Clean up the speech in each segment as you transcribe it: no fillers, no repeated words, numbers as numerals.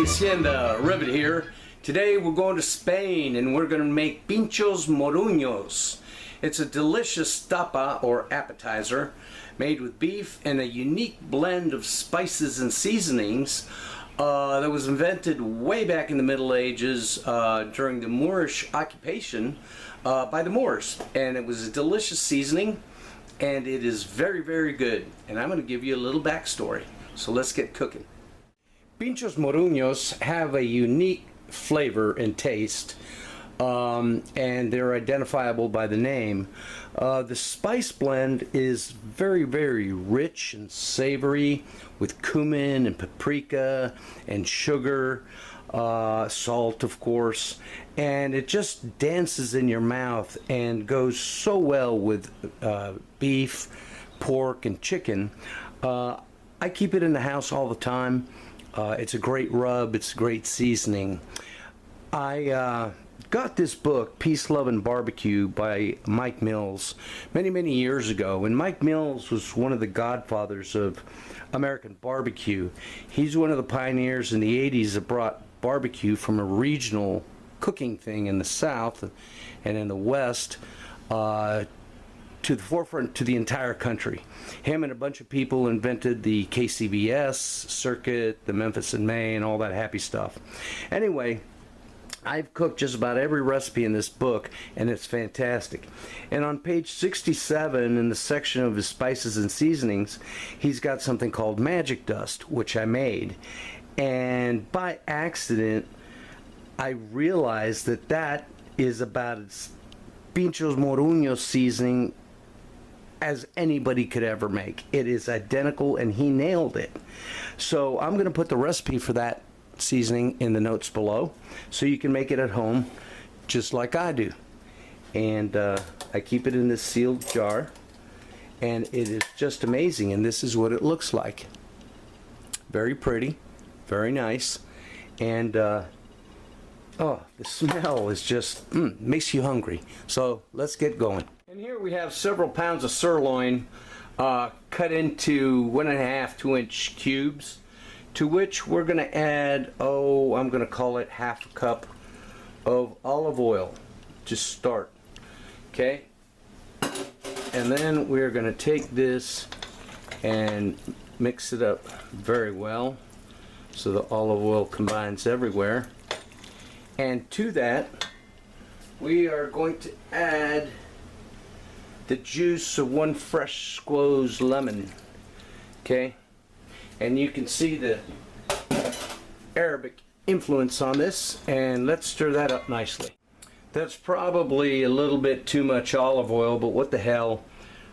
Hacienda, Rivet here. Today we're going to Spain and we're going to make Pinchos Morunos. It's a delicious tapa or appetizer made with beef and a unique blend of spices and seasonings that was invented way back in the Middle Ages during the Moorish occupation by the Moors. And it was a delicious seasoning and it is very, very good. And I'm going to give you a little backstory. So let's get cooking. Pinchos Morunos have a unique flavor and taste, and they're identifiable by the name. The spice blend is very, very rich and savory with cumin and paprika and sugar, salt of course, and it just dances in your mouth and goes so well with beef, pork, and chicken. I keep it in the house all the time. It's a great rub, it's great seasoning. I got this book, Peace, Love, and Barbecue by Mike Mills many, many years ago. And Mike Mills was one of the godfathers of American barbecue. He's one of the pioneers in the 80s that brought barbecue from a regional cooking thing in the South and in the West to the forefront to the entire country. Him and a bunch of people invented the KCBS circuit, the Memphis in May, and all that happy stuff. Anyway, I've cooked just about every recipe in this book, and it's fantastic. And on page 67, in the section of his spices and seasonings, he's got something called magic dust, which I made. And by accident, I realized that that is about as Pinchos Morunos seasoning as anybody could ever make. It is identical, and he nailed it. So I'm going to put the recipe for that seasoning in the notes below so you can make it at home just like I do. And I keep it in this sealed jar, and it is just amazing. And this is what it looks like. Very pretty, very nice, and oh, the smell is just makes you hungry. So let's get going. And here we have several pounds of sirloin cut into 1.5 2-inch cubes, to which we're going to add, I'm going to call it half a cup of olive oil to start. Okay, and then we're going to take this and mix it up very well so the olive oil combines everywhere. And to that, we are going to add the juice of 1 fresh squoze lemon. Okay, and you can see the Arabic influence on this, and let's stir that up nicely. That's probably a little bit too much olive oil, but what the hell,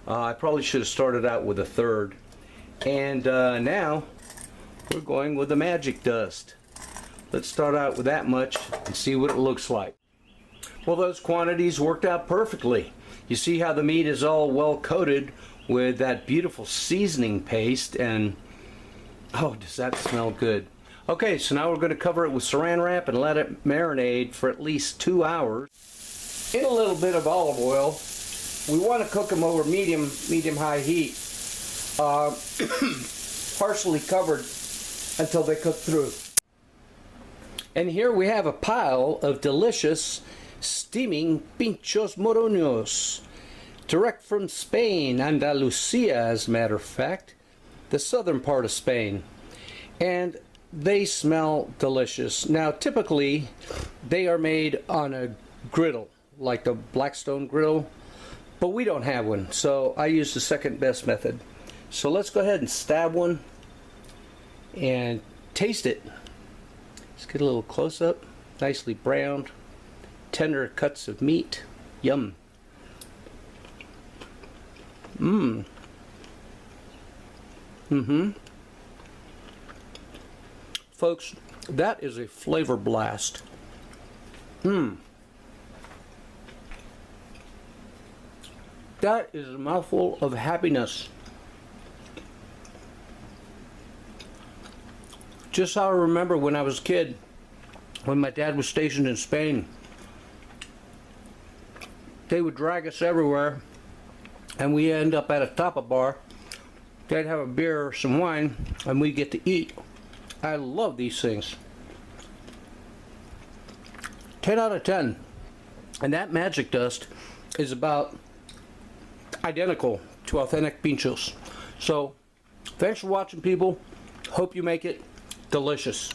I probably should have started out with 1/3. And now we're going with the magic dust. Let's start out with that much and see what it looks like. Well, those quantities worked out perfectly. You see how the meat is all well coated with that beautiful seasoning paste, and oh, does that smell good. Okay, so now we're going to cover it with saran wrap and let it marinate for at least 2 hours in a little bit of olive oil. We want to cook them over medium-high heat, partially covered until they cook through. And here we have a pile of delicious steaming Pinchos Morunos, direct from Spain, Andalusia as a matter of fact, the southern part of Spain. And they smell delicious. Now typically they are made on a griddle, like the Blackstone griddle, but we don't have one, so I use the second best method. So let's go ahead and stab one and taste it. Let's get a little close up. Nicely browned, tender cuts of meat. Yum. Folks, that is a flavor blast. That is a mouthful of happiness. Just how I remember when I was a kid, when my dad was stationed in Spain. They would drag us everywhere, and we end up at a tapa bar. They'd have a beer or some wine, and we get to eat. I love these things. 10 out of 10. And that magic dust is about identical to authentic pinchos. So, thanks for watching, people. Hope you make it delicious.